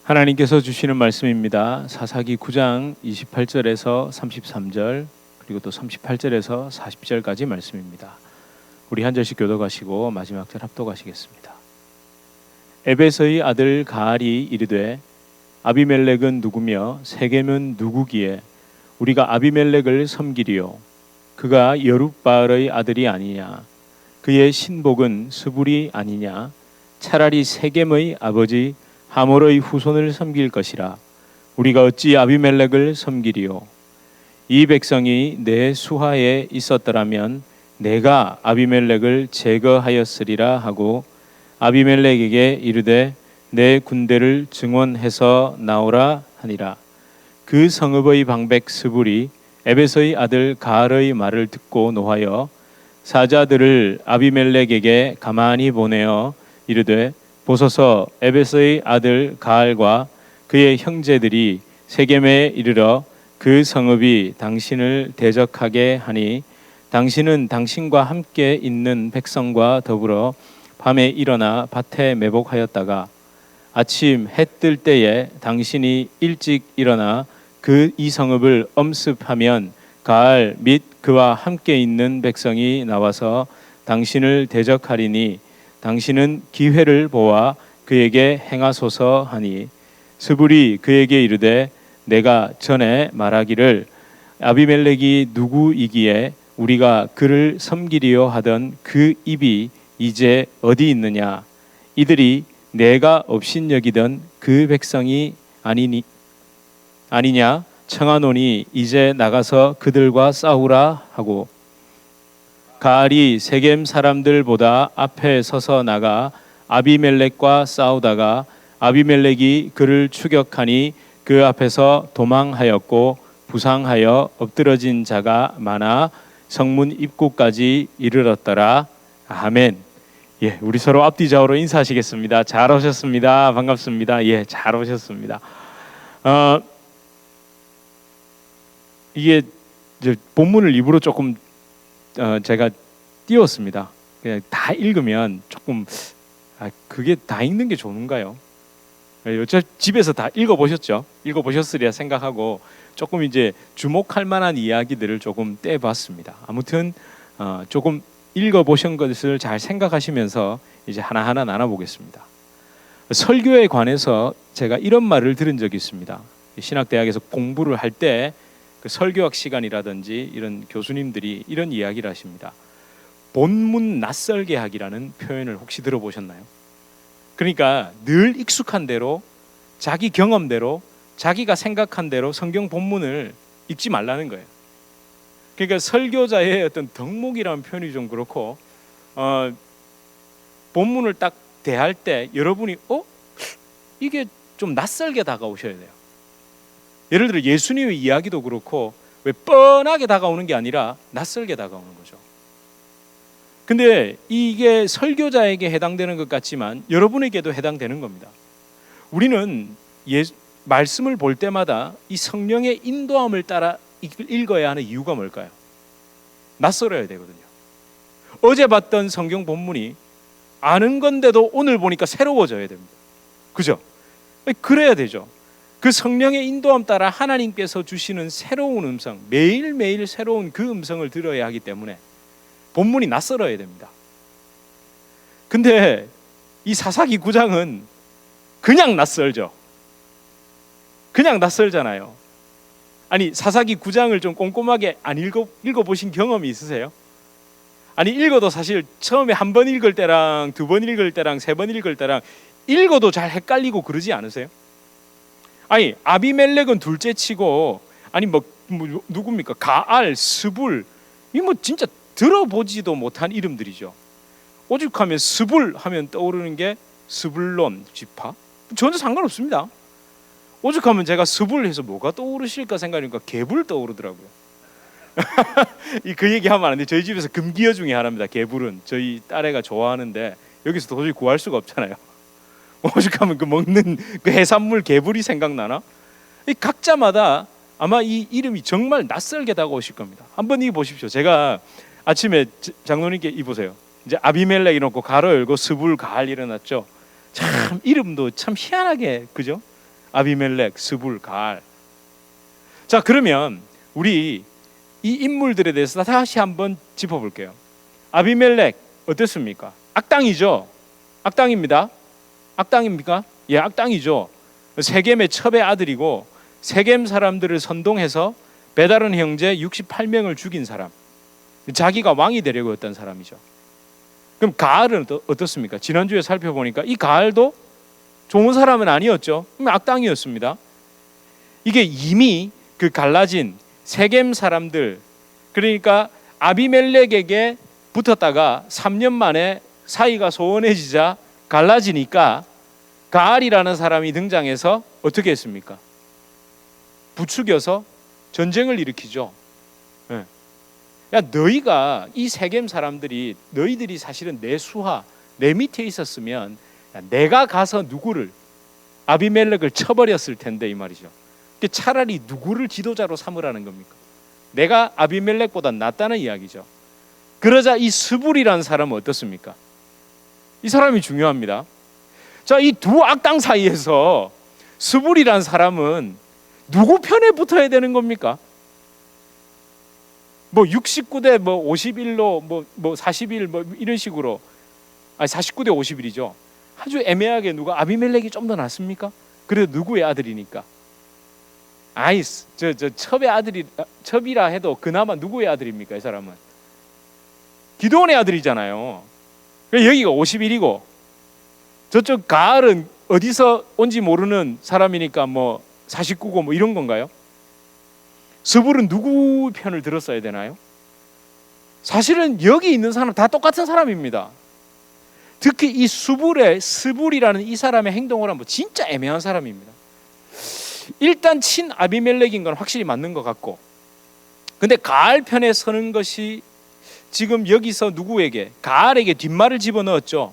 하나님께서 주시는 말씀입니다. 사사기 9장 28절에서 33절 그리고 또 38절에서 40절까지 말씀입니다. 우리 한 절씩 교독하시고 마지막 절 합독하시겠습니다. 에베서의 아들 가알이 이르되 아비멜렉은 누구며 세겜은 누구기에 우리가 아비멜렉을 섬기리요 그가 여룻바알의 아들이 아니냐 그의 신복은 스불이 아니냐 차라리 세겜의 아버지 하몰의 후손을 섬길 것이라 우리가 어찌 아비멜렉을 섬기리요 이 백성이 내 수하에 있었더라면 내가 아비멜렉을 제거하였으리라 하고 아비멜렉에게 이르되 내 군대를 증원해서 나오라 하니라. 그 성읍의 방백 스불이 에베서의 아들 가알의 말을 듣고 노하여 사자들을 아비멜렉에게 가만히 보내어 이르되 보소서 에베서의 아들 가알과 그의 형제들이 세겜에 이르러 그 성읍이 당신을 대적하게 하니 당신은 당신과 함께 있는 백성과 더불어 밤에 일어나 밭에 매복하였다가 아침 해 뜰 때에 당신이 일찍 일어나 이 성읍을 엄습하면 가알 및 그와 함께 있는 백성이 나와서 당신을 대적하리니 당신은 기회를 보아 그에게 행하소서 하니 스불이 그에게 이르되 내가 전에 말하기를 아비멜렉이 누구이기에 우리가 그를 섬기리요 하던 그 입이 이제 어디 있느냐 이들이 내가 업신여기던 그 백성이 아니냐 청하노니 이제 나가서 그들과 싸우라 하고 가알이 세겜 사람들보다 앞에 서서 나가 아비멜렉과 싸우다가 아비멜렉이 그를 추격하니 그 앞에서 도망하였고 부상하여 엎드러진 자가 많아 성문 입구까지 이르렀더라. 아멘. 예, 우리 서로 앞뒤 좌우로 인사하시겠습니다. 잘 오셨습니다. 반갑습니다. 예, 잘 오셨습니다. 이게 본문을 일부러 조금 제가 띄웠습니다. 그냥 다 읽으면 조금 그게 다 읽는 게 좋은가요? 어차피 집에서 다 읽어보셨죠? 읽어보셨으리라 생각하고 조금 이제 주목할 만한 이야기들을 조금 떼봤습니다. 아무튼 조금 읽어보신 것을 잘 생각하시면서 이제 하나하나 나눠보겠습니다. 설교에 관해서 제가 이런 말을 들은 적이 있습니다. 신학대학에서 공부를 할 때 그 설교학 시간이라든지 이런 교수님들이 이런 이야기를 하십니다. 본문 낯설게 하기라는 표현을 혹시 들어보셨나요? 그러니까 늘 익숙한 대로 자기 경험대로 자기가 생각한 대로 성경 본문을 읽지 말라는 거예요. 그러니까 설교자의 어떤 덕목이라는 표현이 좀 그렇고 본문을 딱 대할 때 여러분이 이게 좀 낯설게 다가오셔야 돼요. 예를 들어 예수님의 이야기도 그렇고 왜 뻔하게 다가오는 게 아니라 낯설게 다가오는 거죠. 근데 이게 설교자에게 해당되는 것 같지만 여러분에게도 해당되는 겁니다. 우리는 말씀을 볼 때마다 이 성령의 인도함을 따라 읽어야 하는 이유가 뭘까요? 낯설어야 되거든요. 어제 봤던 성경 본문이 아는 건데도 오늘 보니까 새로워져야 됩니다. 그죠? 그래야 되죠. 그 성령의 인도함 따라 하나님께서 주시는 새로운 음성, 매일매일 새로운 그 음성을 들어야 하기 때문에 본문이 낯설어야 됩니다. 근데 이 사사기 9장은 그냥 낯설죠. 그냥 낯설잖아요. 아니 사사기 9장을 좀 꼼꼼하게 안 읽어보신 경험이 있으세요? 아니 읽어도 사실 처음에 한 번 읽을 때랑 두 번 읽을 때랑 세 번 읽을 때랑 읽어도 잘 헷갈리고 그러지 않으세요? 아니 아비멜렉은 둘째치고 아니 뭐 누굽니까? 가알, 스불 이 뭐 진짜 들어보지도 못한 이름들이죠. 오죽하면 스불 하면 떠오르는 게 스불론 지파 전혀 상관없습니다. 오죽하면 제가 스불 해서 뭐가 떠오르실까 생각하니까 개불 떠오르더라고요. 그 얘기하면 안 돼. 저희 집에서 금기어 중에 하나입니다. 개불은 저희 딸애가 좋아하는데 여기서 도저히 구할 수가 없잖아요. 오죽하면 그 먹는 그 해산물 개불이 생각나나? 각자마다 아마 이 이름이 정말 낯설게 다가오실 겁니다. 한번 이 보십시오. 제가 아침에 장로님께 이 보세요. 이제 아비멜렉 이놓고 가로 열고 스불 가알 일어났죠. 참 이름도 참 희한하게 그죠? 아비멜렉, 스불, 가알. 자, 그러면 우리 이 인물들에 대해서 다시 한번 짚어볼게요. 아비멜렉 어땠습니까? 악당이죠. 악당입니다. 악당입니까? 예, 악당이죠. 세겜의 첩의 아들이고 세겜 사람들을 선동해서 베다른 형제 68명을 죽인 사람, 자기가 왕이 되려고 했던 사람이죠. 그럼 가알은 어떻습니까? 지난주에 살펴보니까 이 가알도 좋은 사람은 아니었죠. 악당이었습니다. 이게 이미 그 갈라진 세겜 사람들, 그러니까 아비멜렉에게 붙었다가 3년 만에 사이가 소원해지자 갈라지니까 가알이라는 사람이 등장해서 어떻게 했습니까? 부추겨서 전쟁을 일으키죠. 예. 야, 너희가 이 세겜 사람들이 너희들이 사실은 내 수하, 내 밑에 있었으면 내가 가서 누구를 아비멜렉을 쳐버렸을 텐데 이 말이죠. 차라리 누구를 지도자로 삼으라는 겁니까? 내가 아비멜렉보다 낫다는 이야기죠. 그러자 이 스불이라는 사람은 어떻습니까? 이 사람이 중요합니다. 자, 이 두 악당 사이에서 스불이라는 사람은 누구 편에 붙어야 되는 겁니까? 뭐 69대 뭐 51로 뭐 41 뭐 이런 식으로, 아니 49대 51이죠. 아주 애매하게 누가 아비멜렉이 좀 더 낫습니까? 그래도 누구의 아들이니까. 아이 저 첩의 아들이, 첩이라 해도 그나마 누구의 아들입니까? 이 사람은 기드온의 아들이잖아요. 여기가 51이고 저쪽 가알은 어디서 온지 모르는 사람이니까 뭐 49고 뭐 이런 건가요? 스불은 누구 편을 들었어야 되나요? 사실은 여기 있는 사람 다 똑같은 사람입니다. 특히 이 스불이라는 이 사람의 행동을 하면 진짜 애매한 사람입니다. 일단 친 아비멜렉인 건 확실히 맞는 것 같고, 근데 가알 편에 서는 것이 지금 여기서 누구에게? 가알에게 뒷말을 집어넣었죠.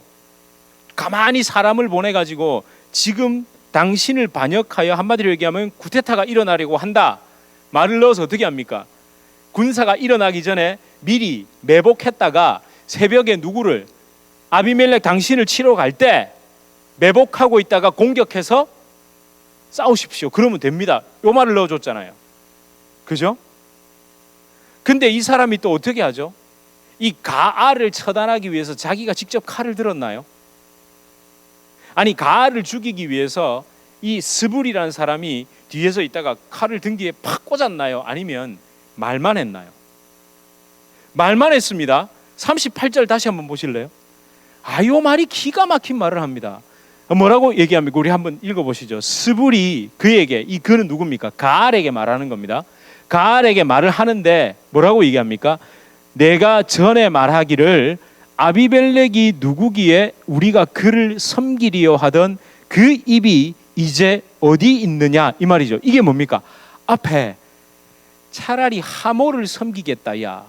가만히 사람을 보내가지고 지금 당신을 반역하여, 한마디로 얘기하면 구테타가 일어나려고 한다 말을 넣어서 어떻게 합니까? 군사가 일어나기 전에 미리 매복했다가 새벽에 누구를, 아비멜렉 당신을 치러 갈 때 매복하고 있다가 공격해서 싸우십시오. 그러면 됩니다. 요 말을 넣어줬잖아요. 그죠? 근데 이 사람이 또 어떻게 하죠? 이 가알을 처단하기 위해서 자기가 직접 칼을 들었나요? 아니, 가알을 죽이기 위해서 이 스불이라는 사람이 뒤에서 있다가 칼을 등 뒤에 팍 꽂았나요? 아니면 말만 했나요? 말만 했습니다. 38절 다시 한번 보실래요? 요 말이 기가 막힌 말을 합니다. 뭐라고 얘기합니까? 우리 한번 읽어보시죠. 스불이 그에게, 이 그는 누굽니까? 가알에게 말하는 겁니다. 가알에게 말을 하는데 뭐라고 얘기합니까? 내가 전에 말하기를 아비멜렉이 누구기에 우리가 그를 섬기리여 하던 그 입이 이제 어디 있느냐, 이 말이죠. 이게 뭡니까? 앞에 차라리 하모를 섬기겠다, 야,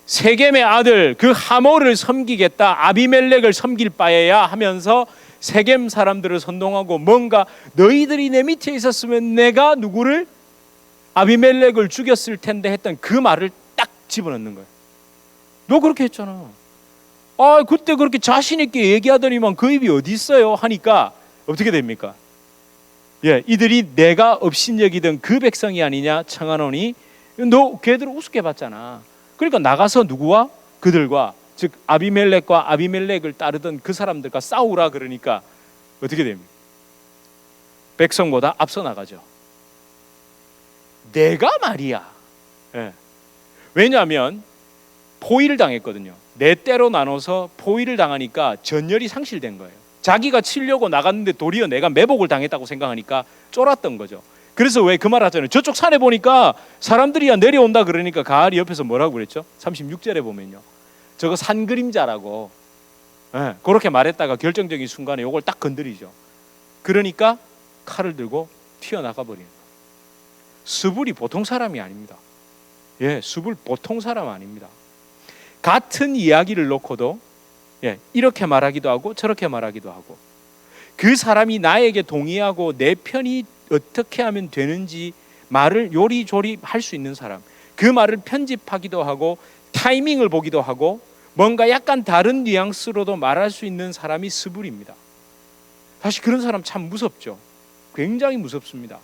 세겜의 아들 그 하모를 섬기겠다, 아비멜렉을 섬길 바에야 하면서 세겜 사람들을 선동하고, 뭔가 너희들이 내 밑에 있었으면 내가 누구를, 아비멜렉을 죽였을 텐데 했던 그 말을 딱 집어넣는 거예요. 너 그렇게 했잖아. 그때 그렇게 자신 있게 얘기하더니만 그 입이 어디 있어요 하니까 어떻게 됩니까? 예, 이들이 내가 업신여기던 그 백성이 아니냐 청하노니, 너 걔들을 우습게 봤잖아. 그러니까 나가서 누구와? 그들과, 즉 아비멜렉과 아비멜렉을 따르던 그 사람들과 싸우라. 그러니까 어떻게 됩니까? 백성보다 앞서 나가죠. 내가 말이야. 예. 왜냐하면 포위를 당했거든요. 네 때로 나눠서 포위를 당하니까 전열이 상실된 거예요. 자기가 치려고 나갔는데 도리어 내가 매복을 당했다고 생각하니까 쫄았던 거죠. 그래서 왜 그 말 하잖아요. 저쪽 산에 보니까 사람들이야 내려온다 그러니까 가알이 옆에서 뭐라고 그랬죠? 36절에 보면요, 저거 산 그림자라고, 예, 그렇게 말했다가 결정적인 순간에 이걸 딱 건드리죠. 그러니까 칼을 들고 튀어나가 버리는 거예요. 스불이 보통 사람이 아닙니다. 예, 스불 보통 사람 아닙니다. 같은 이야기를 놓고도 이렇게 말하기도 하고 저렇게 말하기도 하고, 그 사람이 나에게 동의하고 내 편이 어떻게 하면 되는지 말을 요리조리 할 수 있는 사람, 그 말을 편집하기도 하고 타이밍을 보기도 하고 뭔가 약간 다른 뉘앙스로도 말할 수 있는 사람이 스불입니다. 사실 그런 사람 참 무섭죠. 굉장히 무섭습니다.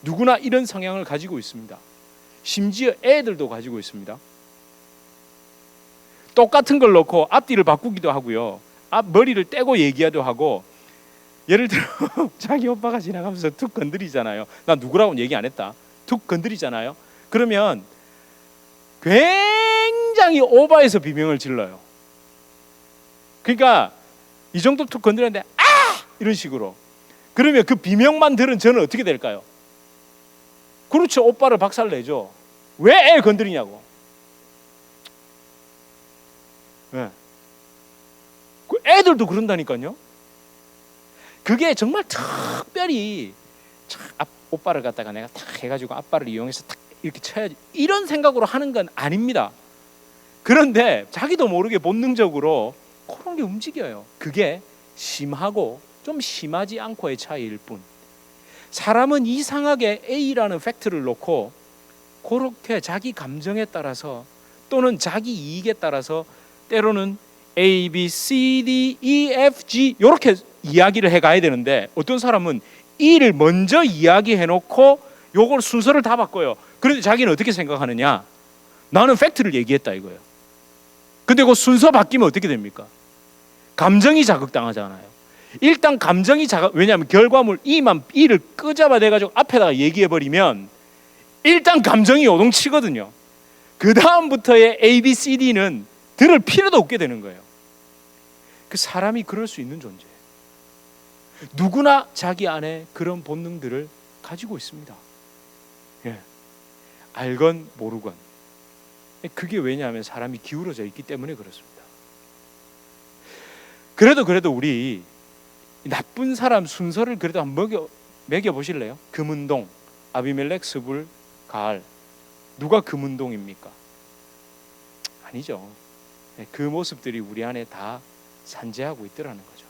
누구나 이런 성향을 가지고 있습니다. 심지어 애들도 가지고 있습니다. 똑같은 걸 놓고 앞뒤를 바꾸기도 하고요. 머리를 떼고 얘기하기도 하고, 예를 들어 자기 오빠가 지나가면서 툭 건드리잖아요. 나 누구라고는 얘기 안 했다. 툭 건드리잖아요. 그러면 굉장히 오버해서 비명을 질러요. 그러니까 이 정도 툭 건드렸는데 아! 이런 식으로. 그러면 그 비명만 들은 저는 어떻게 될까요? 그렇죠. 오빠를 박살내죠. 왜 애 건드리냐고. 네. 애들도 그런다니까요. 그게 정말 특별히 오빠를 갖다가 내가 탁 해가지고 아빠를 이용해서 탁 이렇게 쳐야지, 이런 생각으로 하는 건 아닙니다. 그런데 자기도 모르게 본능적으로 그런 게 움직여요. 그게 심하고 좀 심하지 않고의 차이일 뿐. 사람은 이상하게 A라는 팩트를 놓고 그렇게 자기 감정에 따라서 또는 자기 이익에 따라서 때로는 A, B, C, D, E, F, G 이렇게 이야기를 해가야 되는데, 어떤 사람은 E를 먼저 이야기해놓고 요걸 순서를 다 바꿔요. 그런데 자기는 어떻게 생각하느냐? 나는 팩트를 얘기했다 이거예요. 근데 그 순서 바뀌면 어떻게 됩니까? 감정이 자극당하잖아요. 일단 감정이 왜냐하면 결과물 E를 끄잡아내가지고 앞에다가 얘기해버리면 일단 감정이 요동치거든요. 그 다음부터의 A, B, C, D는 들을 필요도 없게 되는 거예요. 그 사람이 그럴 수 있는 존재예요. 누구나 자기 안에 그런 본능들을 가지고 있습니다. 예. 알건 모르건. 그게 왜냐하면 사람이 기울어져 있기 때문에 그렇습니다. 그래도 우리 나쁜 사람 순서를 그래도 한번 매겨 보실래요? 금은동, 아비멜렉, 스불, 가알. 누가 금은동입니까? 아니죠. 그 모습들이 우리 안에 다 산재하고 있더라는 거죠.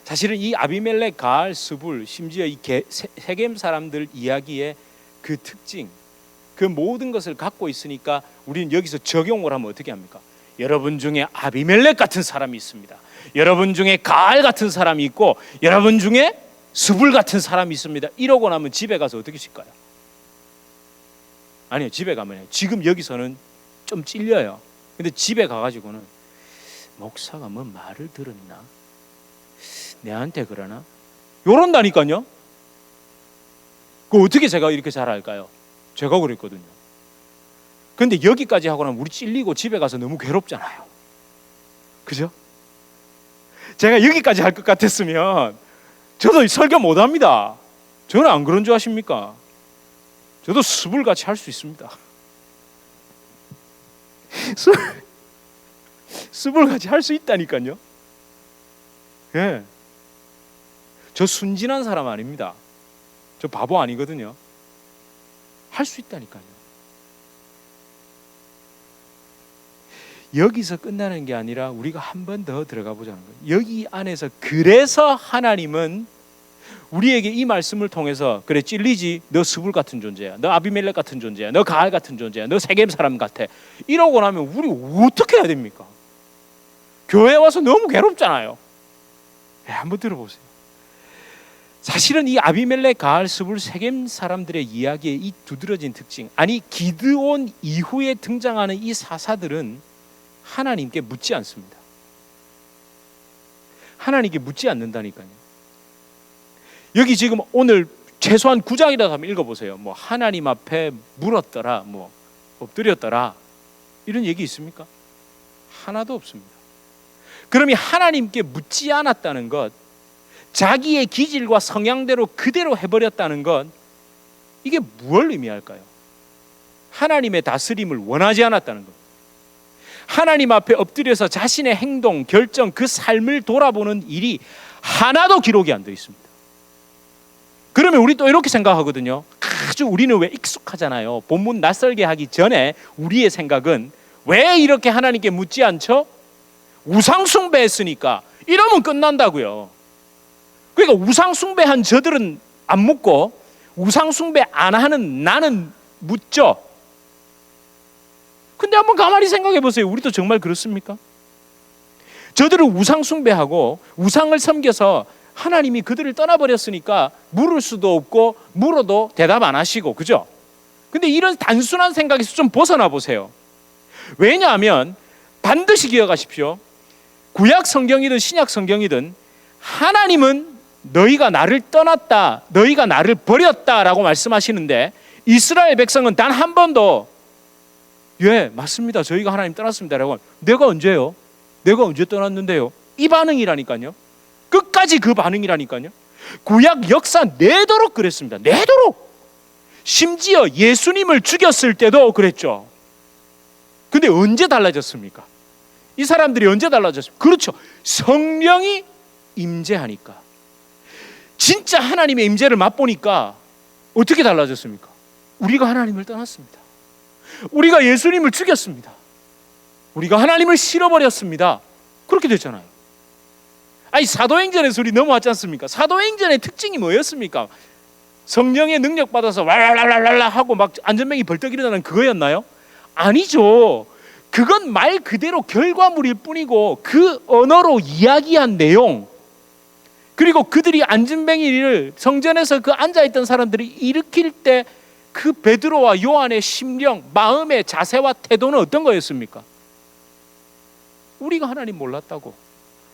사실은 이 아비멜렉, 가알, 스불, 심지어 이 세겜 사람들 이야기의 그 특징, 그 모든 것을 갖고 있으니까 우리는 여기서 적용을 하면 어떻게 합니까? 여러분 중에 아비멜렉 같은 사람이 있습니다. 여러분 중에 가알 같은 사람이 있고 여러분 중에 스불 같은 사람이 있습니다. 이러고 나면 집에 가서 어떻게 쉴까요? 아니요, 집에 가면 지금 여기서는 좀 찔려요. 근데 집에 가가지고는 목사가 뭐 말을 들었나? 내한테 그러나? 요런다니까요. 그 어떻게 제가 이렇게 잘 알까요? 제가 그랬거든요. 근데 여기까지 하고 나면 우리 찔리고 집에 가서 너무 괴롭잖아요. 그죠? 제가 여기까지 할 것 같았으면 저도 설교 못 합니다. 저는 안 그런 줄 아십니까? 저도 스불같이 할 수 있습니다. 스불같이 할 수 있다니까요. 예. 저 순진한 사람 아닙니다. 저 바보 아니거든요. 할 수 있다니까요. 여기서 끝나는 게 아니라 우리가 한 번 더 들어가 보자는 거예요. 여기 안에서 그래서 하나님은 우리에게 이 말씀을 통해서 그래 찔리지, 너 스불 같은 존재야, 너 아비멜렉 같은 존재야, 너 가알 같은 존재야, 너 세겜 사람 같아, 이러고 나면 우리 어떻게 해야 됩니까? 교회 와서 너무 괴롭잖아요. 한번 들어보세요. 사실은 이 아비멜렉, 가알, 스불, 세겜 사람들의 이야기의 이 두드러진 특징, 아니 기드온 이후에 등장하는 이 사사들은 하나님께 묻지 않습니다. 하나님께 묻지 않는다니까요. 여기 지금 오늘 최소한 9장이라도 한번 읽어보세요. 뭐 하나님 앞에 물었더라, 뭐 엎드렸더라, 이런 얘기 있습니까? 하나도 없습니다. 그러면 하나님께 묻지 않았다는 것, 자기의 기질과 성향대로 그대로 해버렸다는 것, 이게 무엇을 의미할까요? 하나님의 다스림을 원하지 않았다는 것, 하나님 앞에 엎드려서 자신의 행동, 결정, 그 삶을 돌아보는 일이 하나도 기록이 안 되어 있습니다. 그러면 우리 또 이렇게 생각하거든요. 아주 우리는 왜 익숙하잖아요. 본문 낯설게 하기 전에 우리의 생각은 왜 이렇게 하나님께 묻지 않죠? 우상 숭배했으니까 이러면 끝난다고요. 그러니까 우상 숭배한 저들은 안 묻고 우상 숭배 안 하는 나는 묻죠. 근데 한번 가만히 생각해 보세요. 우리도 정말 그렇습니까? 저들은 우상 숭배하고 우상을 섬겨서 하나님이 그들을 떠나버렸으니까 물을 수도 없고 물어도 대답 안 하시고, 그죠? 근데 이런 단순한 생각에서 좀 벗어나 보세요. 왜냐하면 반드시 기억하십시오. 구약 성경이든 신약 성경이든 하나님은 너희가 나를 떠났다, 너희가 나를 버렸다라고 말씀하시는데, 이스라엘 백성은 단 한 번도 예, 맞습니다, 저희가 하나님 떠났습니다라고 하면, 내가 언제요? 내가 언제 떠났는데요? 이 반응이라니까요. 끝까지 그 반응이라니까요. 구약 역사 내도록 그랬습니다. 내도록. 심지어 예수님을 죽였을 때도 그랬죠. 근데 언제 달라졌습니까? 이 사람들이 언제 달라졌습니까? 그렇죠, 성령이 임재하니까. 진짜 하나님의 임재를 맛보니까 어떻게 달라졌습니까? 우리가 하나님을 떠났습니다. 우리가 예수님을 죽였습니다. 우리가 하나님을 실어버렸습니다. 그렇게 됐잖아요. 아니, 사도행전에서 우리 넘어왔지 않습니까? 사도행전의 특징이 뭐였습니까? 성령의 능력 받아서 왈랄랄랄라 하고 막 안전뱅이 벌떡 일어나는 그거였나요? 아니죠. 그건 말 그대로 결과물일 뿐이고, 그 언어로 이야기한 내용, 그리고 그들이 안전뱅이를 성전에서 그 앉아있던 사람들이 일으킬 때 그 베드로와 요한의 심령, 마음의 자세와 태도는 어떤 거였습니까? 우리가 하나님 몰랐다고,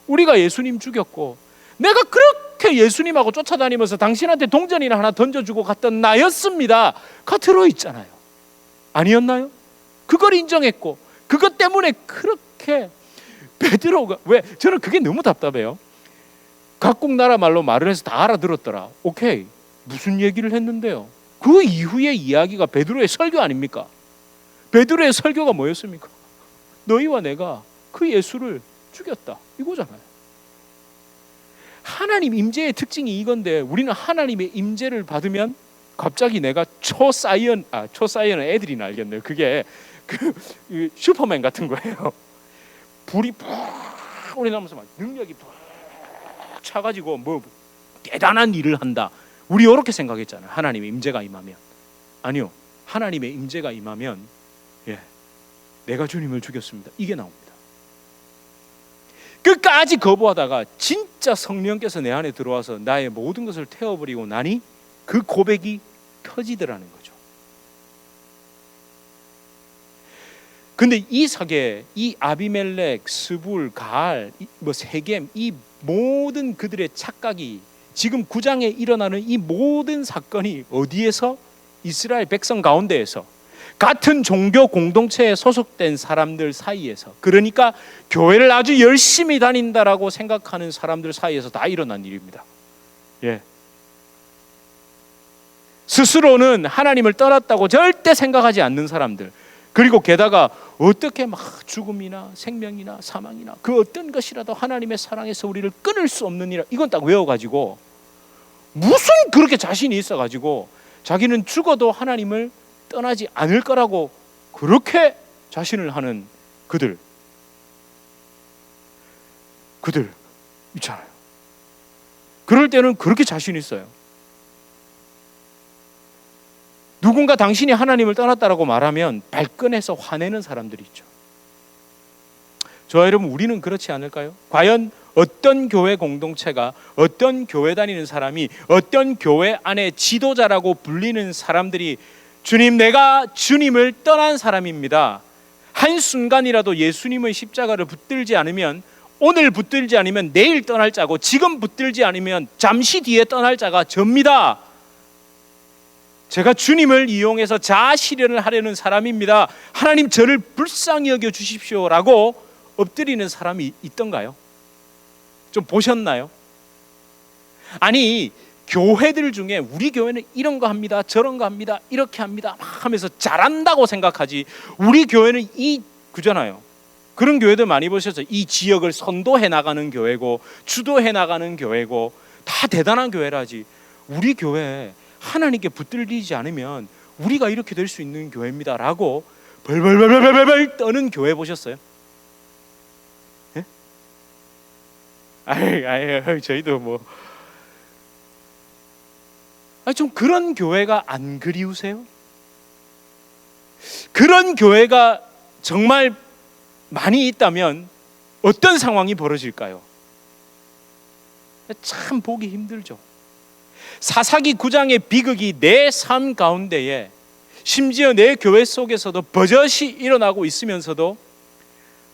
우리가 예수님 죽였고, 내가 그렇게 예수님하고 쫓아다니면서 당신한테 동전이나 하나 던져주고 갔던 나였습니다 가 들어있잖아요. 아니었나요? 그걸 인정했고, 그것 때문에 그렇게 베드로가, 왜 저는 그게 너무 답답해요. 각국 나라 말로 말을 해서 다 알아들었더라. 오케이, 무슨 얘기를 했는데요? 그 이후의 이야기가 베드로의 설교 아닙니까? 베드로의 설교가 뭐였습니까? 너희와 내가 그 예수를 죽였다, 이거잖아요. 하나님 임재의 특징이 이건데, 우리는 하나님의 임재를 받으면 갑자기 내가 초사이언은 애들이 알겠네요. 그게 그 슈퍼맨 같은 거예요. 불이 푹 올라오면서 막 능력이 푹 차가지고 뭐 대단한 일을 한다. 우리 이렇게 생각했잖아요. 하나님의 임재가 임하면. 아니요, 하나님의 임재가 임하면 내가 주님을 죽였습니다, 이게 나옵니다. 끝까지 거부하다가 진짜 성령께서 내 안에 들어와서 나의 모든 것을 태워버리고 나니 그 고백이 터지더라는 거죠. 근데 이 사계, 이 아비멜렉, 스불, 가알, 세겜, 이 모든 그들의 착각이, 지금 9장에 일어나는 이 모든 사건이 어디에서? 이스라엘 백성 가운데에서, 같은 종교 공동체에 소속된 사람들 사이에서, 그러니까 교회를 아주 열심히 다닌다라고 생각하는 사람들 사이에서 다 일어난 일입니다. 스스로는 하나님을 떠났다고 절대 생각하지 않는 사람들, 그리고 게다가 어떻게 막 죽음이나 생명이나 사망이나 그 어떤 것이라도 하나님의 사랑에서 우리를 끊을 수 없는 일, 이건 딱 외워가지고 무슨 그렇게 자신이 있어가지고 자기는 죽어도 하나님을 떠나지 않을 거라고 그렇게 자신을 하는 그들 있잖아요. 그럴 때는 그렇게 자신 있어요. 누군가 당신이 하나님을 떠났다라고 말하면 발끈해서 화내는 사람들이 있죠. 저와 여러분, 우리는 그렇지 않을까요? 과연 어떤 교회 공동체가, 어떤 교회 다니는 사람이, 어떤 교회 안에 지도자라고 불리는 사람들이 주님, 내가 주님을 떠난 사람입니다, 한순간이라도 예수님의 십자가를 붙들지 않으면, 오늘 붙들지 않으면 내일 떠날 자고, 지금 붙들지 않으면 잠시 뒤에 떠날 자가 접니다, 제가 주님을 이용해서 자아 실현을 하려는 사람입니다, 하나님 저를 불쌍히 여겨 주십시오라고 엎드리는 사람이 있던가요? 좀 보셨나요? 아니, 교회들 중에 우리 교회는 이런 거 합니다, 저런 거 합니다, 이렇게 합니다 막 하면서 잘한다고 생각하지, 우리 교회는 그잖아요. 그런 교회들 많이 보셨죠? 이 지역을 선도해 나가는 교회고 주도해 나가는 교회고 다 대단한 교회라지, 우리 교회 하나님께 붙들리지 않으면 우리가 이렇게 될 수 있는 교회입니다 라고 벌벌벌벌벌 떠는 교회 보셨어요? 예? 아이, 저희도 좀 그런 교회가 안 그리우세요? 그런 교회가 정말 많이 있다면 어떤 상황이 벌어질까요? 참 보기 힘들죠. 사사기 9장의 비극이 내 삶 가운데에, 심지어 내 교회 속에서도 버젓이 일어나고 있으면서도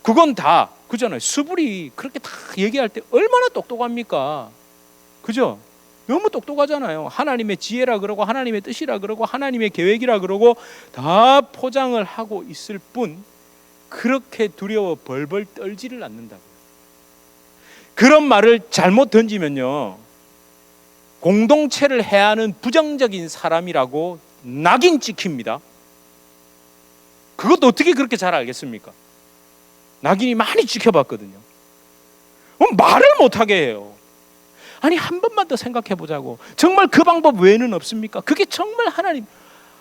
그건 다 그잖아요. 수불이 그렇게 다 얘기할 때 얼마나 똑똑합니까? 그죠? 너무 똑똑하잖아요. 하나님의 지혜라 그러고 하나님의 뜻이라 그러고 하나님의 계획이라 그러고 다 포장을 하고 있을 뿐 그렇게 두려워 벌벌 떨지를 않는다고요. 그런 말을 잘못 던지면요, 공동체를 해하는 부정적인 사람이라고 낙인 찍힙니다. 그것도 어떻게 그렇게 잘 알겠습니까? 낙인이 많이 찍혀봤거든요. 말을 못하게 해요. 아니, 한 번만 더 생각해 보자고. 정말 그 방법 외에는 없습니까? 그게 정말 하나님,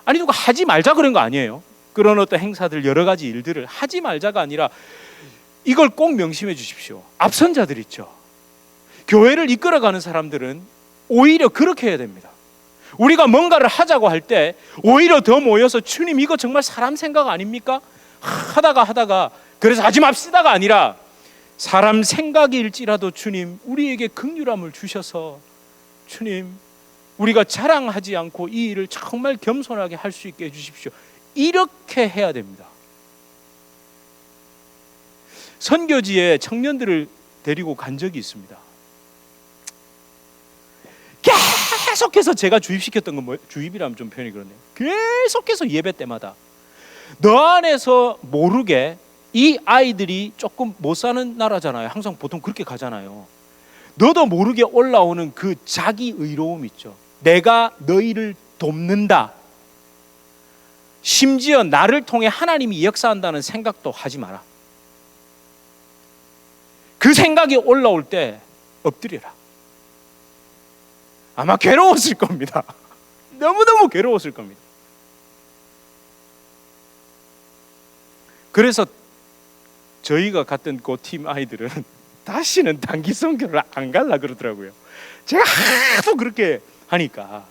아니 누가 하지 말자 그런 거 아니에요. 그런 어떤 행사들, 여러 가지 일들을 하지 말자가 아니라 이걸 꼭 명심해 주십시오. 앞선자들 있죠. 교회를 이끌어가는 사람들은 오히려 그렇게 해야 됩니다. 우리가 뭔가를 하자고 할 때 오히려 더 모여서 주님 이거 정말 사람 생각 아닙니까? 하다가 그래서 하지 맙시다가 아니라 사람 생각일지라도 주님 우리에게 긍휼함을 주셔서 주님 우리가 자랑하지 않고 이 일을 정말 겸손하게 할 수 있게 해주십시오. 이렇게 해야 됩니다. 선교지에 청년들을 데리고 간 적이 있습니다. 계속해서 제가 주입시켰던 건 뭐예요? 주입이라면 좀 표현이 그렇네요. 계속해서 예배 때마다 너 안에서 모르게 이 아이들이 조금 못 사는 나라잖아요. 항상 보통 그렇게 가잖아요. 너도 모르게 올라오는 그 자기 의로움 있죠. 내가 너희를 돕는다. 심지어 나를 통해 하나님이 역사한다는 생각도 하지 마라. 그 생각이 올라올 때 엎드려라. 아마 괴로웠을 겁니다. 너무너무 괴로웠을 겁니다. 그래서 저희가 갔던 그 팀 아이들은 다시는 단기 선교를 안 갈라 그러더라고요. 제가 하도 그렇게 하니까.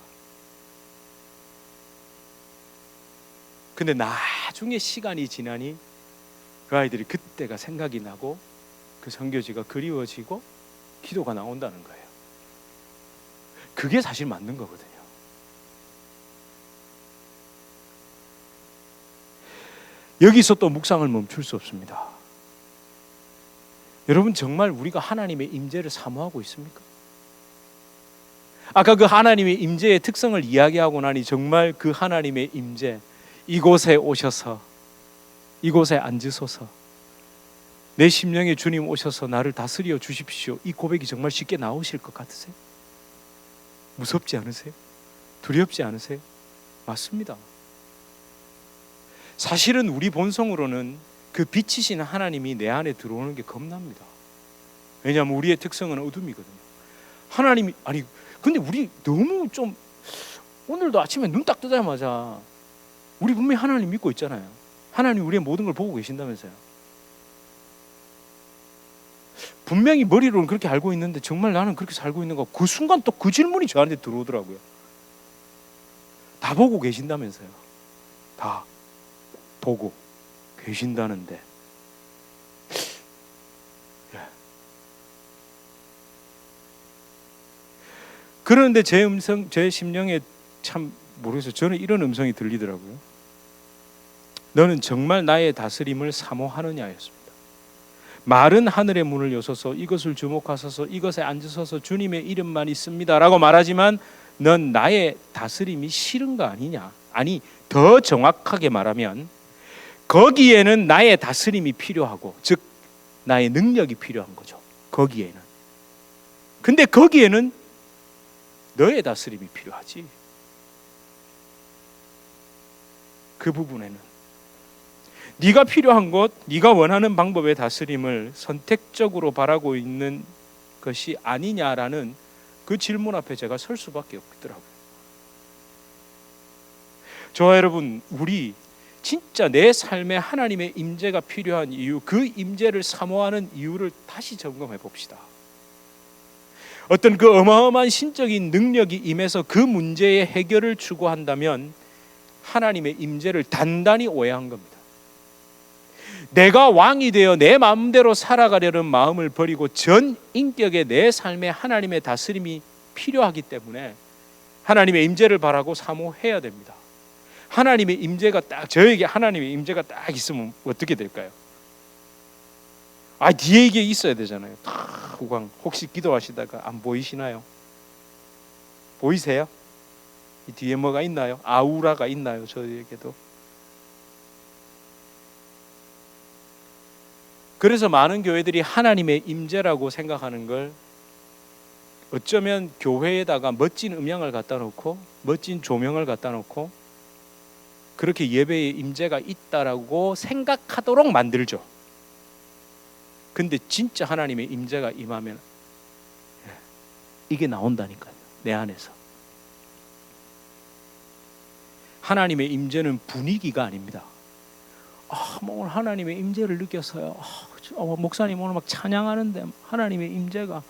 근데 나중에 시간이 지나니 그 아이들이 그때가 생각이 나고 그 선교지가 그리워지고 기도가 나온다는 거예요. 그게 사실 맞는 거거든요. 여기서 또 묵상을 멈출 수 없습니다. 여러분 정말 우리가 하나님의 임재를 사모하고 있습니까? 아까 그 하나님의 임재의 특성을 이야기하고 나니 정말 그 하나님의 임재, 이곳에 오셔서 이곳에 앉으소서, 내 심령에 주님 오셔서 나를 다스려 주십시오, 이 고백이 정말 쉽게 나오실 것 같으세요? 무섭지 않으세요? 두렵지 않으세요? 맞습니다. 사실은 우리 본성으로는 그 빛이신 하나님이 내 안에 들어오는 게 겁납니다. 왜냐하면 우리의 특성은 어둠이거든요. 하나님이, 아니 근데 우리 너무 좀, 오늘도 아침에 눈 딱 뜨자마자 우리 분명히 하나님 믿고 있잖아요. 하나님 우리의 모든 걸 보고 계신다면서요. 분명히 머리로는 그렇게 알고 있는데 정말 나는 그렇게 살고 있는가? 그 순간 또 그 질문이 저한테 들어오더라고요. 다 보고 계신다면서요. 다 보고 계신다는데. 그런데 제 음성, 제 심령에 참 모르겠어요. 저는 이런 음성이 들리더라고요. 너는 정말 나의 다스림을 사모하느냐였습니다. 마른 하늘의 문을 여소서 이것을 주목하소서 이것에 앉으소서 주님의 이름만 있습니다 라고 말하지만 넌 나의 다스림이 싫은 거 아니냐? 아니, 더 정확하게 말하면 거기에는 나의 다스림이 필요하고, 즉 나의 능력이 필요한 거죠. 거기에는. 근데 거기에는 너의 다스림이 필요하지. 그 부분에는 네가 필요한 것, 네가 원하는 방법의 다스림을 선택적으로 바라고 있는 것이 아니냐라는 그 질문 앞에 제가 설 수밖에 없더라고요. 저와 여러분, 우리 진짜 내 삶에 하나님의 임재가 필요한 이유, 그 임재를 사모하는 이유를 다시 점검해 봅시다. 어떤 그 어마어마한 신적인 능력이 임해서 그 문제의 해결을 추구한다면 하나님의 임재를 단단히 오해한 겁니다. 내가 왕이 되어 내 마음대로 살아가려는 마음을 버리고 전 인격의 내 삶에 하나님의 다스림이 필요하기 때문에 하나님의 임재를 바라고 사모해야 됩니다. 하나님의 임재가 딱, 저에게 하나님의 임재가 딱 있으면 어떻게 될까요? 뒤에 이게 있어야 되잖아요. 후광. 혹시 기도하시다가 안 보이시나요? 보이세요? 이 뒤에 뭐가 있나요? 아우라가 있나요? 저에게도. 그래서 많은 교회들이 하나님의 임재라고 생각하는 걸 어쩌면 교회에다가 멋진 음향을 갖다 놓고 멋진 조명을 갖다 놓고 그렇게 예배의 임재가 있다라고 생각하도록 만들죠. 근데 진짜 하나님의 임재가 임하면 이게 나온다니까요. 내 안에서. 하나님의 임재는 분위기가 아닙니다. 오늘 하나님의 임재를 느꼈어요. 목사님 오늘 막 찬양하는데 하나님의 임재가,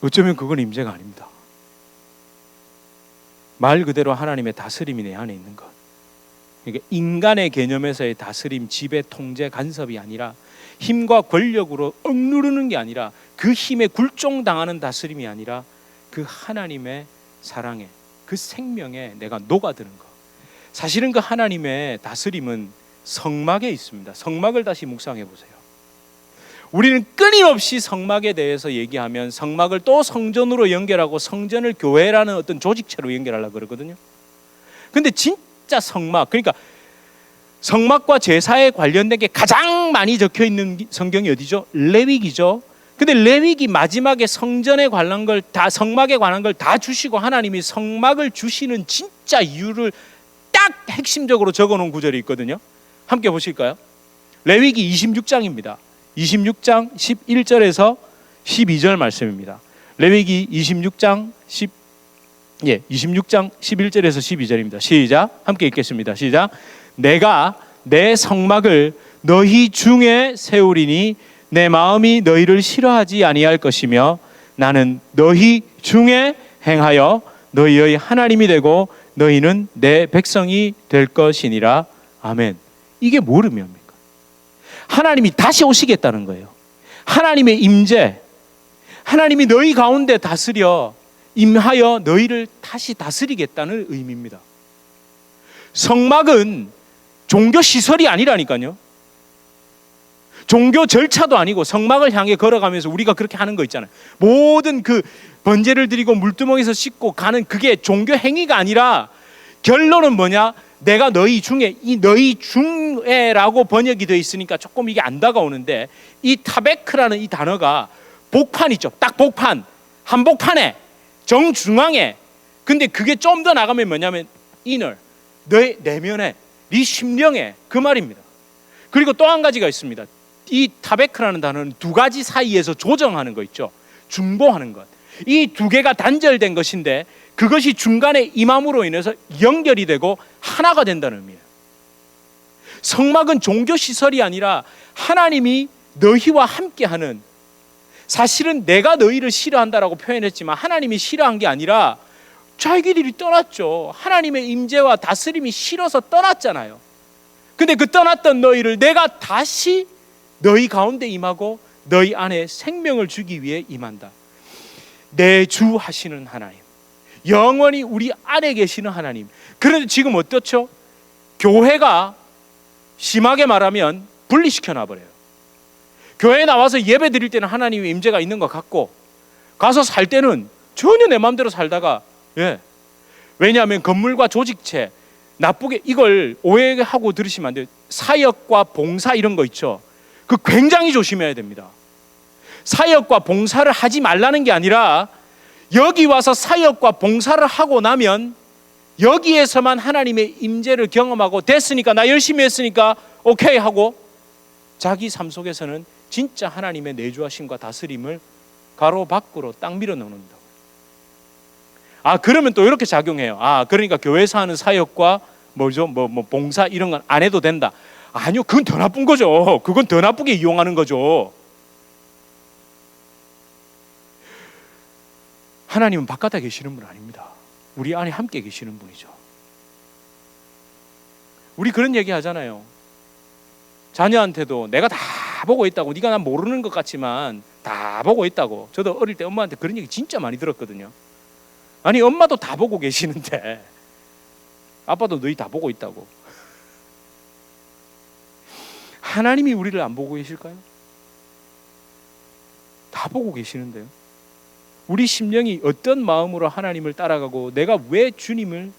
어쩌면 그건 임재가 아닙니다. 말 그대로 하나님의 다스림이 내 안에 있는 것. 그러니까 인간의 개념에서의 다스림, 지배, 통제, 간섭이 아니라 힘과 권력으로 억누르는 게 아니라 그 힘에 굴종당하는 다스림이 아니라 그 하나님의 사랑에, 그 생명에 내가 녹아드는 것. 사실은 그 하나님의 다스림은 성막에 있습니다. 성막을 다시 묵상해 보세요. 우리는 끊임없이 성막에 대해서 얘기하면 성막을 또 성전으로 연결하고 성전을 교회라는 어떤 조직체로 연결하려고 그러거든요. 근데 진짜 성막, 그러니까 성막과 제사에 관련된 게 가장 많이 적혀 있는 성경이 어디죠? 레위기죠. 근데 레위기 마지막에 성전에 관한 걸 다, 성막에 관한 걸 다 주시고 하나님이 성막을 주시는 진짜 이유를 딱 핵심적으로 적어놓은 구절이 있거든요. 함께 보실까요? 레위기 26장입니다. 26장 11절에서 12절 말씀입니다. 레위기 26장 11절에서 12절입니다. 시작. 함께 읽겠습니다. 시작. 내가 내 성막을 너희 중에 세우리니 내 마음이 너희를 싫어하지 아니할 것이며 나는 너희 중에 행하여 너희의 하나님이 되고 너희는 내 백성이 될 것이니라. 아멘. 이게 뭘 의미합니까? 하나님이 다시 오시겠다는 거예요. 하나님의 임재, 하나님이 너희 가운데 다스려 임하여 너희를 다시 다스리겠다는 의미입니다. 성막은 종교 시설이 아니라니까요. 종교 절차도 아니고 성막을 향해 걸어가면서 우리가 그렇게 하는 거 있잖아요. 모든 그 번제를 드리고 물두멍에서 씻고 가는 그게 종교 행위가 아니라 결론은 뭐냐? 내가 너희 중에, 이 너희 중에라고 번역이 되어 있으니까 조금 이게 안 다가오는데, 이 타베크라는 이 단어가 복판 있죠. 딱 복판, 한복판에 정중앙에. 근데 그게 좀 더 나가면 뭐냐면 inner, 너의 내면에, 네 심령에, 그 말입니다. 그리고 또 한 가지가 있습니다. 이 타베크라는 단어는 두 가지 사이에서 조정하는 거 있죠. 중보하는 것. 이 두 개가 단절된 것인데 그것이 중간에 임함으로 인해서 연결이 되고 하나가 된다는 의미예요. 성막은 종교시설이 아니라 하나님이 너희와 함께하는, 사실은 내가 너희를 싫어한다라고 표현했지만 하나님이 싫어한 게 아니라 자기들이 떠났죠. 하나님의 임재와 다스림이 싫어서 떠났잖아요. 근데 그 떠났던 너희를 내가 다시 너희 가운데 임하고 너희 안에 생명을 주기 위해 임한다. 내주 하시는 하나님, 영원히 우리 안에 계시는 하나님. 그런데 지금 어떻죠? 교회가 심하게 말하면 분리시켜 놔버려요. 교회에 나와서 예배 드릴 때는 하나님의 임재가 있는 것 같고 가서 살 때는 전혀 내 마음대로 살다가, 왜냐하면 건물과 조직체, 나쁘게, 이걸 오해하고 들으시면 안 돼요. 사역과 봉사 이런 거 있죠. 그 굉장히 조심해야 됩니다. 사역과 봉사를 하지 말라는 게 아니라 여기 와서 사역과 봉사를 하고 나면 여기에서만 하나님의 임재를 경험하고 됐으니까, 나 열심히 했으니까 오케이 하고 자기 삶 속에서는 진짜 하나님의 내주하심과 다스림을 가로 밖으로 딱 밀어넣는다. 그러면 또 이렇게 작용해요. 그러니까 교회에서 하는 사역과 봉사 이런 건 안 해도 된다. 아니요, 그건 더 나쁜 거죠. 그건 더 나쁘게 이용하는 거죠. 하나님은 바깥에 계시는 분 아닙니다. 우리 안에 함께 계시는 분이죠. 우리 그런 얘기 하잖아요. 자녀한테도 내가 다 보고 있다고, 네가 난 모르는 것 같지만 다 보고 있다고. 저도 어릴 때 엄마한테 그런 얘기 진짜 많이 들었거든요. 아니 엄마도 다 보고 계시는데 아빠도 너희 다 보고 있다고. 하나님이 우리를 안 보고 계실까요? 다 보고 계시는데요. 우리 심령이 어떤 마음으로 하나님을 따라가고 내가 왜 주님을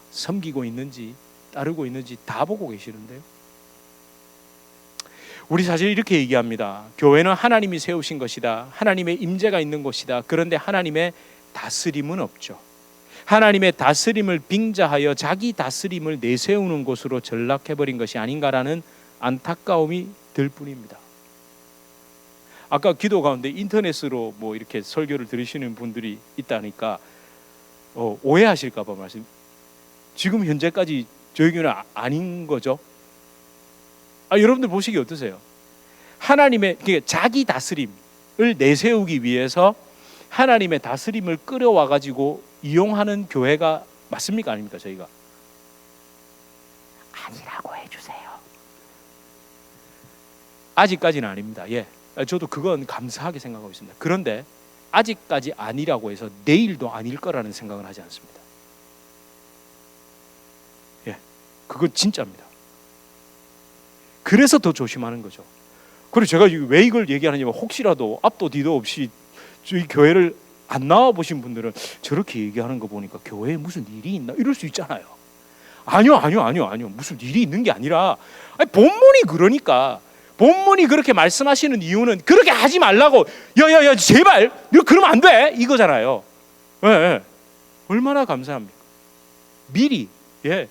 섬기고 있는지 따르고 있는지 다 보고 계시는데요. 우리 사실 이렇게 얘기합니다. 교회는 하나님이 세우신 것이다. 하나님의 임재가 있는 곳이다. 그런데 하나님의 다스림은 없죠. 하나님의 다스림을 빙자하여 자기 다스림을 내세우는 곳으로 전락해버린 것이 아닌가라는 안타까움이 들 뿐입니다. 아까 기도 가운데 인터넷으로 뭐 이렇게 설교를 들으시는 분들이 있다니까 오해하실까 봐 말씀. 지금 현재까지 저희 교회는 아닌 거죠. 여러분들 보시기 어떠세요? 하나님의 자기 다스림을 내세우기 위해서 하나님의 다스림을 끌어와 가지고 이용하는 교회가 맞습니까? 아닙니까? 저희가 아니라고 해주세요. 아직까지는 아닙니다. 예, 저도 그건 감사하게 생각하고 있습니다. 그런데 아직까지 아니라고 해서 내일도 아닐 거라는 생각은 하지 않습니다. 예, 그건 진짜입니다. 그래서 더 조심하는 거죠. 그리고 제가 왜 이걸 얘기하느냐면 혹시라도 앞도 뒤도 없이 저희 교회를 안 나와 보신 분들은 저렇게 얘기하는 거 보니까 교회에 무슨 일이 있나 이럴 수 있잖아요. 아니요. 무슨 일이 있는 게 아니라 본문이 그러니까. 본문이 그렇게 말씀하시는 이유는 그렇게 하지 말라고. 야야야 제발 너 그러면 안 돼 이거잖아요. 예. 얼마나 감사합니까? 미리. 예.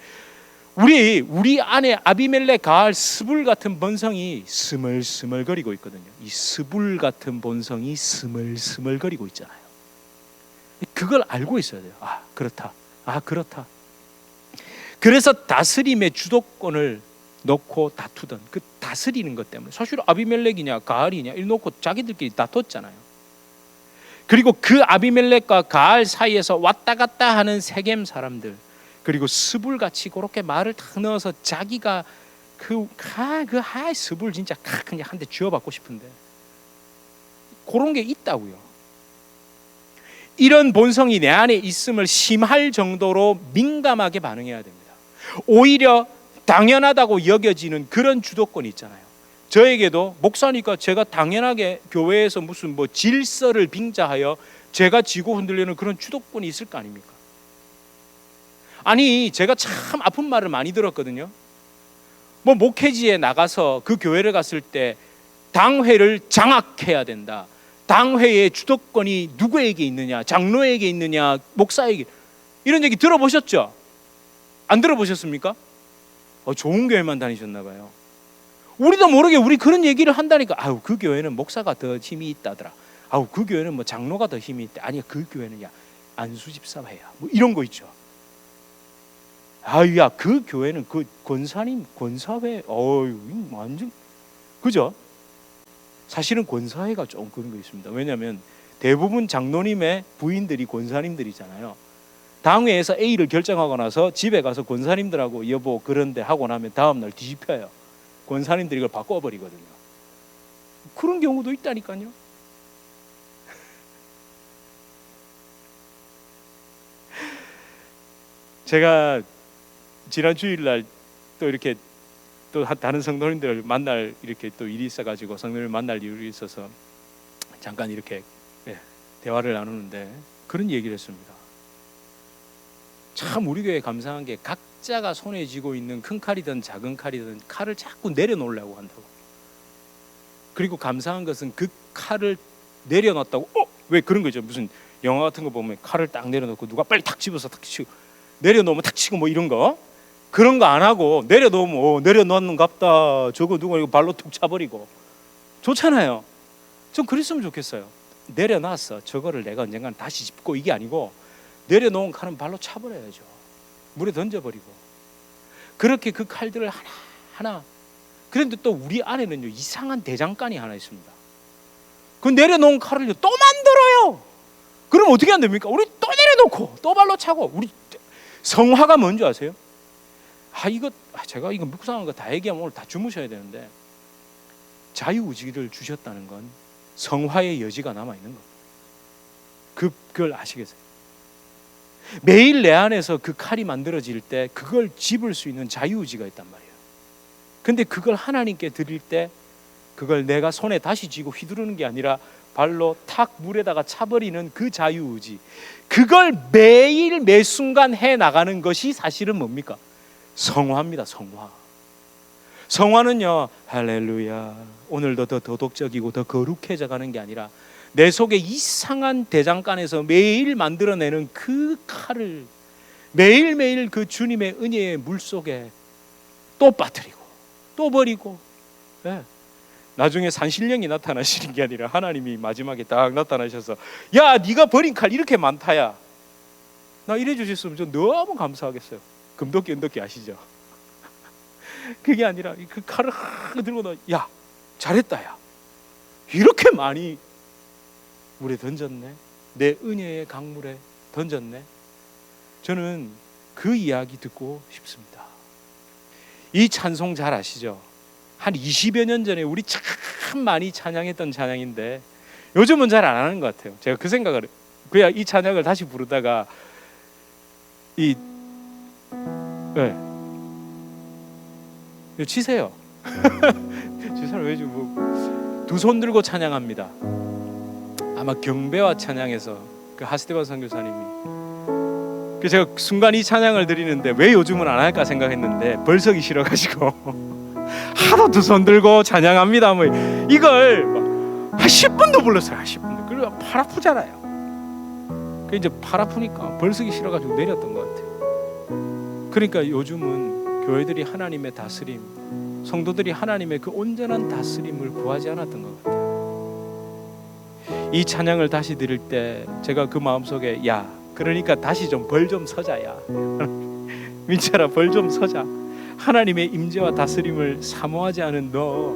우리 안에 아비멜렉 가알 스불 같은 본성이 스멀스멀거리고 있거든요. 이 스불 같은 본성이 스멀스멀거리고 있잖아요. 그걸 알고 있어야 돼요. 그렇다. 그래서 다스림의 주도권을 놓고 다투던 그 다스리는 것 때문에 사실 아비멜렉이냐 가알이냐 이렇게 놓고 자기들끼리 다퉜잖아요. 그리고 그 아비멜렉과 가알 사이에서 왔다 갔다 하는 세겜 사람들, 그리고 스불같이 그렇게 말을 탁 넣어서 자기가 스불 진짜 그냥 한 대 쥐어받고 싶은데 그런 게 있다고요. 이런 본성이 내 안에 있음을 심할 정도로 민감하게 반응해야 됩니다. 오히려 당연하다고 여겨지는 그런 주도권이 있잖아요. 저에게도 목사니까 제가 당연하게 교회에서 무슨 질서를 빙자하여 제가 지고 흔들려는 그런 주도권이 있을 거 아닙니까? 아니 제가 참 아픈 말을 많이 들었거든요. 목회지에 나가서 그 교회를 갔을 때 당회를 장악해야 된다. 당회의 주도권이 누구에게 있느냐, 장로에게 있느냐, 목사에게, 이런 얘기 들어보셨죠? 안 들어보셨습니까? 좋은 교회만 다니셨나 봐요. 우리도 모르게 우리 그런 얘기를 한다니까. 그 교회는 목사가 더 힘이 있다더라. 그 교회는 장로가 더 힘이 있다. 아니야, 그 교회는 안수집사회야. 이런 거 있죠. 그 교회는 그 권사님 권사회, 완전 그죠? 사실은 권사회가 좀 그런 거 있습니다. 왜냐하면 대부분 장로님의 부인들이 권사님들이잖아요. 당회에서 A를 결정하고 나서 집에 가서 권사님들하고 여보 그런데 하고 나면 다음날 뒤집혀요. 권사님들이 이걸 바꿔버리거든요. 그런 경우도 있다니까요. 제가 지난 주일날 또 이렇게 또 다른 성도님들을 만날 이렇게 또 일이 있어가지고 성도님을 만날 일이 있어서 잠깐 이렇게 대화를 나누는데 그런 얘기를 했습니다. 참 우리 교회 감사한 게 각자가 손에 쥐고 있는 큰 칼이든 작은 칼이든 칼을 자꾸 내려놓으려고 한다고. 그리고 감사한 것은 그 칼을 내려놨다고 왜 그런 거죠. 무슨 영화 같은 거 보면 칼을 딱 내려놓고 누가 빨리 탁 집어서 탁 치고 내려놓으면 탁 치고 이런 거 그런 거 안 하고 내려놓으면 내려놓는갑다. 저거 누가 이거 발로 툭 차버리고 좋잖아요. 전 그랬으면 좋겠어요. 내려놨어. 저거를 내가 언젠가 다시 짚고 이게 아니고 내려놓은 칼은 발로 차버려야죠. 물에 던져버리고. 그렇게 그 칼들을 하나하나. 그런데 또 우리 안에는요 이상한 대장간이 하나 있습니다. 그 내려놓은 칼을 또 만들어요. 그럼 어떻게 하면 됩니까? 우리 또 내려놓고 또 발로 차고. 우리 성화가 뭔지 아세요? 제가 이거 묵상한 거 다 얘기하면 오늘 다 주무셔야 되는데, 자유의지를 주셨다는 건 성화의 여지가 남아있는 겁니다. 그걸 아시겠어요? 매일 내 안에서 그 칼이 만들어질 때 그걸 집을 수 있는 자유의지가 있단 말이에요. 근데 그걸 하나님께 드릴 때 그걸 내가 손에 다시 쥐고 휘두르는 게 아니라 발로 탁 물에다가 차버리는 그 자유의지, 그걸 매일 매 순간 해나가는 것이 사실은 뭡니까? 성화입니다. 성화는요, 할렐루야, 오늘도 더 도덕적이고 더 거룩해져 가는 게 아니라 내 속에 이상한 대장간에서 매일 만들어내는 그 칼을 매일매일 그 주님의 은혜의 물속에 또 빠뜨리고 또 버리고, 나중에 산신령이 나타나시는 게 아니라 하나님이 마지막에 딱 나타나셔서, 야, 네가 버린 칼 이렇게 많다야, 나 이래 주셨으면 저 너무 감사하겠어요. 금도끼 은도끼 아시죠? 그게 아니라 그 칼을 들고 야, 잘했다, 야, 이렇게 많이 물에 던졌네, 내 은혜의 강물에 던졌네. 저는 그 이야기 듣고 싶습니다. 이 찬송 잘 아시죠? 한 20여 년 전에 우리 참 많이 찬양했던 찬양인데 요즘은 잘 안 하는 것 같아요. 제가 그 생각을, 그냥 이 찬양을 다시 부르다가 치세요. 치세요. 왜 주고 두 손 들고 찬양합니다. 아마 경배와 찬양에서 그 하스테반 선교사님이, 제가 순간 이 찬양을 드리는데 왜 요즘은 안 할까 생각했는데 벌석이 싫어가지고 하도 두 손 들고 찬양합니다, 뭐 이걸 한 10분도 불렀어요. 10분도. 그리고 팔 아프잖아요. 이제 팔 아프니까 벌석이 싫어가지고 내렸던 것 같아요. 그러니까 요즘은 교회들이 하나님의 다스림, 성도들이 하나님의 그 온전한 다스림을 구하지 않았던 것 같아요. 이 찬양을 다시 들을 때 제가 그 마음속에, 야, 그러니까 다시 좀 벌 좀 서자, 야 민철아, 벌 좀 서자. 하나님의 임재와 다스림을 사모하지 않은 너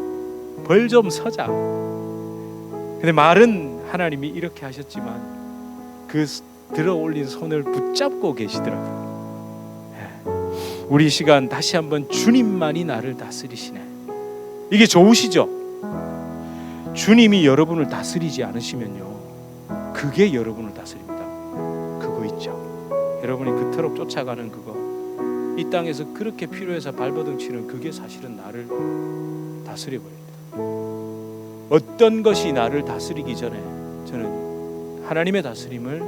벌 좀 서자. 근데 말은 하나님이 이렇게 하셨지만 그 들어 올린 손을 붙잡고 계시더라고요. 우리 시간 다시 한번 주님만이 나를 다스리시네. 이게 좋으시죠? 주님이 여러분을 다스리지 않으시면요, 그게 여러분을 다스립니다. 그거 있죠, 여러분이 그토록 쫓아가는 그거, 이 땅에서 그렇게 필요해서 발버둥 치는 그게 사실은 나를 다스려버립니다. 어떤 것이 나를 다스리기 전에 저는 하나님의 다스림을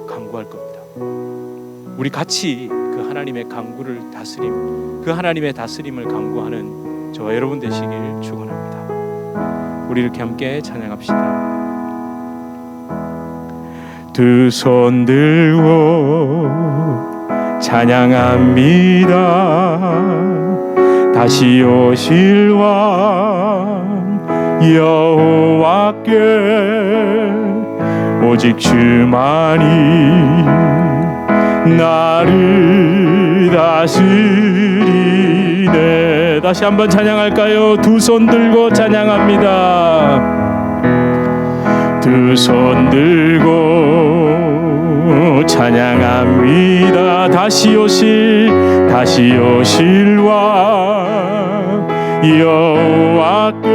간구할 겁니다. 우리 같이 그 하나님의 간구를 다스림, 그 하나님의 다스림을 간구하는 저와 여러분 되시길 축원합니다. 우리 이렇게 함께 찬양합시다. 두 손 들고 찬양합니다. 다시 오실 왕 여호와께 오직 주만이 나를 다스리네. 다시 한번 찬양할까요? 두 손 들고 찬양합니다. 두 손 들고 찬양합니다. 다시 오실 왕 여호와께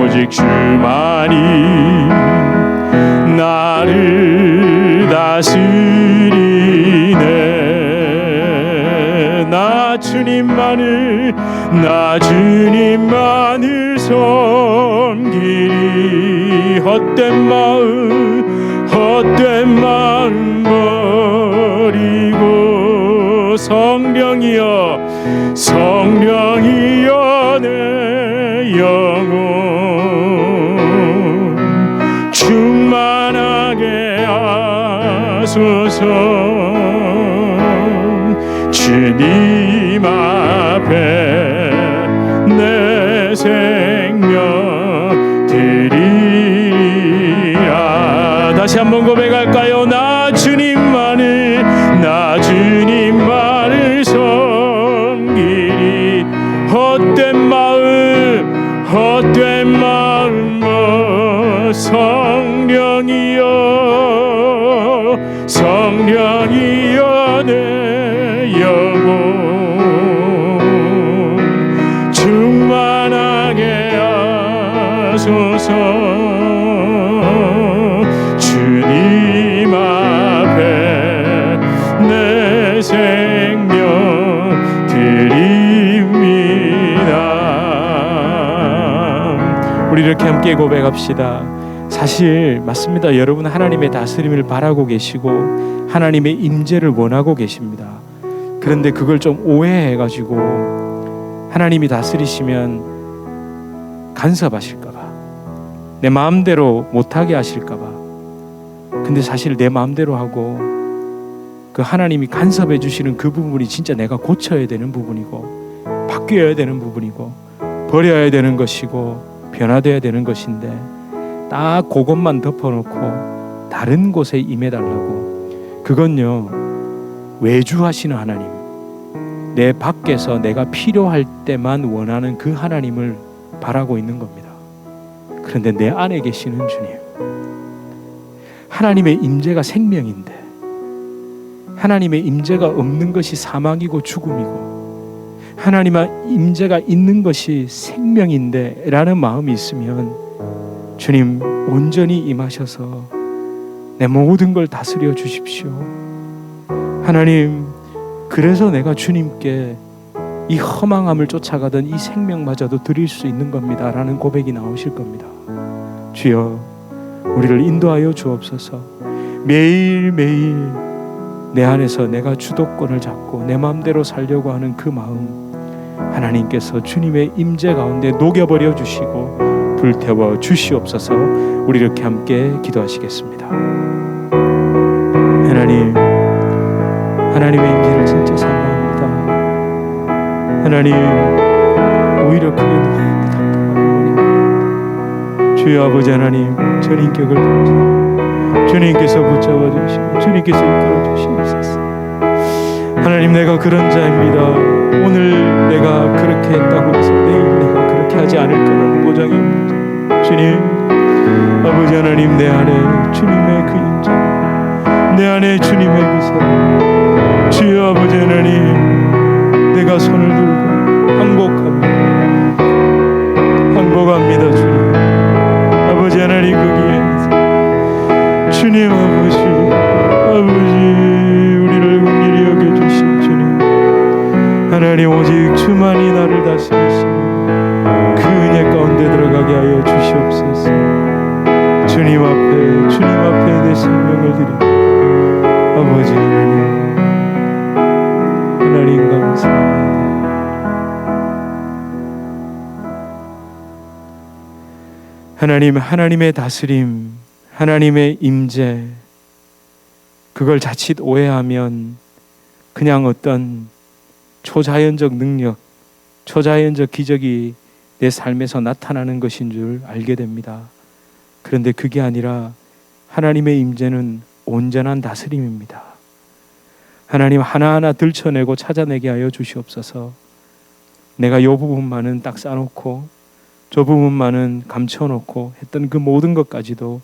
오직 주만이 나를 다스리네. 나 주님만을 섬기리. 헛된 마음 버리고 성령이여 내 영혼 충만하게 하소서. 주님 앞에 내 생명 드리랴. 다시 한번 고백할까요? 나 주님만을 섬기리. 헛된 마음 성령이여 내 영 주님 앞에 내 생명 드립니다. 우리 이렇게 함께 고백합시다. 사실 맞습니다. 여러분 하나님의 다스림을 바라고 계시고 하나님의 임재를 원하고 계십니다. 그런데 그걸 좀 오해해가지고 하나님이 다스리시면 간섭하실까봐, 내 마음대로 못하게 하실까봐. 근데 사실 내 마음대로 하고 그 하나님이 간섭해 주시는 그 부분이 진짜 내가 고쳐야 되는 부분이고 바뀌어야 되는 부분이고 버려야 되는 것이고 변화되어야 되는 것인데 딱 그것만 덮어놓고 다른 곳에 임해달라고. 그건요, 외주하시는 하나님, 내 밖에서 내가 필요할 때만 원하는 그 하나님을 바라고 있는 겁니다. 그런데 내 안에 계시는 주님, 하나님의 임재가 생명인데 하나님의 임재가 없는 것이 사망이고 죽음이고 하나님의 임재가 있는 것이 생명인데 라는 마음이 있으면 주님 온전히 임하셔서 내 모든 걸 다스려 주십시오. 하나님, 그래서 내가 주님께 이 허망함을 쫓아가던 이 생명마저도 드릴 수 있는 겁니다 라는 고백이 나오실 겁니다. 주여, 우리를 인도하여 주옵소서. 매일매일 내 안에서 내가 주도권을 잡고 내 마음대로 살려고 하는 그 마음, 하나님께서 주님의 임재 가운데 녹여버려 주시고 불태워 주시옵소서. 우리 이렇게 함께 기도하시겠습니다. 하나님, 하나님의 임재를 진짜 사모합니다. 하나님, 오히려 그게 너무 답답합니다. 주여 아버지 하나님, 전 인격을 주님께서 붙잡아 주시고 주님께서 이끌어 주시옵소서. 하나님, 내가 그런 자입니다. 오늘 내가 그렇게 했다고 해서 내일 내가 그렇게 하지 않을 거라는 보장이 없는 주님, 아버지 하나님, 내 안에 주님의 그 임재, 내 안에 주님의 그 사랑, 주여 아버지 하나님, 내가 손을 들고 항복합니다 주님. 아버지 하나님, 거기에 주님 아버지 우리를 긍휼히 여겨주신 주님, 하나님, 오직 주만이 나를 다스리시는 그 은혜 가운데 들어가게 하여 주시옵소서. 주님 앞에 내 생명을 드립니다. 아버지 하나님 감사합니다. 하나님, 하나님의 다스림, 하나님의 임재, 그걸 자칫 오해하면 그냥 어떤 초자연적 능력, 초자연적 기적이 내 삶에서 나타나는 것인 줄 알게 됩니다. 그런데 그게 아니라 하나님의 임재는 온전한 다스림입니다. 하나님, 하나하나 들춰내고 찾아내게 하여 주시옵소서. 내가 이 부분만은 딱 싸놓고 저 부분만은 감춰놓고 했던 그 모든 것까지도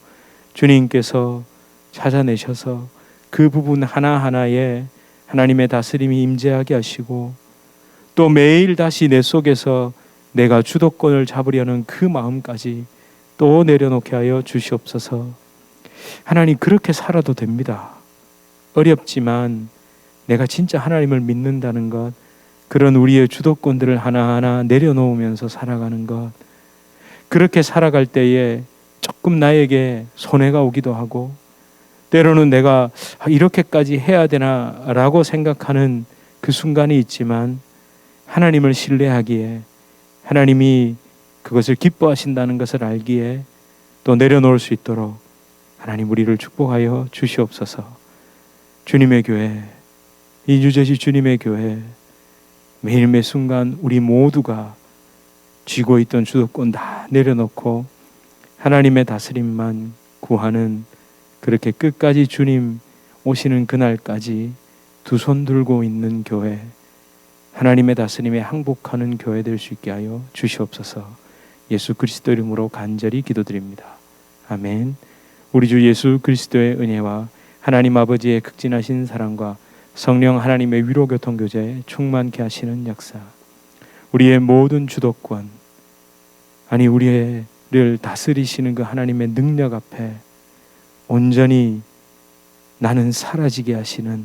주님께서 찾아내셔서 그 부분 하나하나에 하나님의 다스림이 임재하게 하시고, 또 매일 다시 내 속에서 내가 주도권을 잡으려는 그 마음까지 또 내려놓게 하여 주시옵소서. 하나님, 그렇게 살아도 됩니다. 어렵지만 내가 진짜 하나님을 믿는다는 것, 그런 우리의 주도권들을 하나하나 내려놓으면서 살아가는 것, 그렇게 살아갈 때에 조금 나에게 손해가 오기도 하고, 때로는 내가 이렇게까지 해야 되나 라고 생각하는 그 순간이 있지만, 하나님을 신뢰하기에, 하나님이 그것을 기뻐하신다는 것을 알기에 또 내려놓을 수 있도록 하나님 우리를 축복하여 주시옵소서. 주님의 교회, 이 뉴저지 주님의 교회, 매일 매 순간 우리 모두가 쥐고 있던 주도권 다 내려놓고 하나님의 다스림만 구하는, 그렇게 끝까지 주님 오시는 그날까지 두 손 들고 있는 교회, 하나님의 다스림에 항복하는 교회 될 수 있게 하여 주시옵소서. 예수 그리스도 이름으로 간절히 기도드립니다. 아멘. 우리 주 예수 그리스도의 은혜와 하나님 아버지의 극진하신 사랑과 성령 하나님의 위로 교통 교제 충만케 하시는 역사, 우리의 모든 주도권, 아니 우리를 다스리시는 그 하나님의 능력 앞에 온전히 나는 사라지게 하시는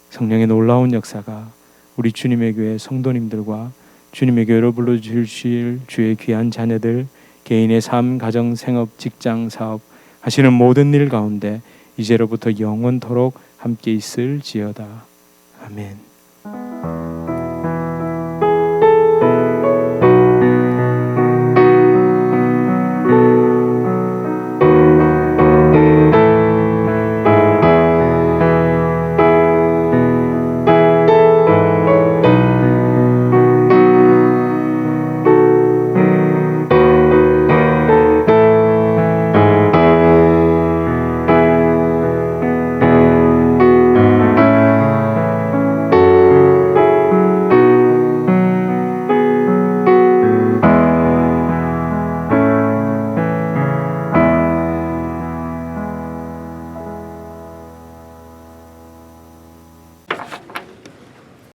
성령의 놀라운 역사가 우리 주님의 교회 성도님들과 주님의 교회로 불러주실 주의 귀한 자녀들, 개인의 삶, 가정, 생업, 직장, 사업 하시는 모든 일 가운데 이제로부터 영원토록 함께 있을지어다. 아멘.